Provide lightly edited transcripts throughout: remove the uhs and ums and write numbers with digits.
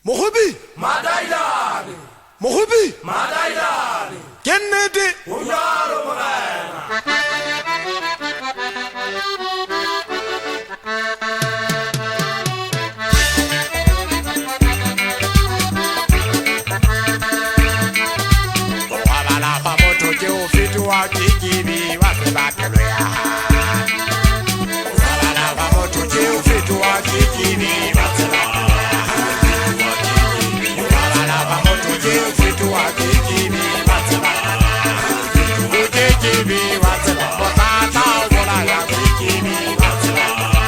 Mohubi Madaidari Mohubi Madaidari Kennedy Uyaro Morena Wabala pamoto je ufitu wa kikibi wasebatelwe ya Wabala pamoto je ufitu wa kikibi wasebatelwe Wabala pamoto je ufitu wa kikibi wasebatelwe Kikibi wasebatelwe Motata ubola ya kikibi wasebatelwe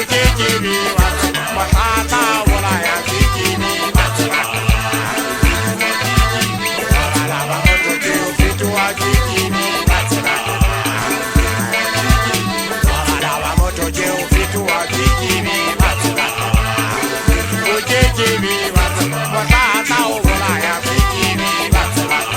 Kikibi wasebatelwe Motata ubola ya kikibi wasebatelwe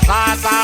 Sasa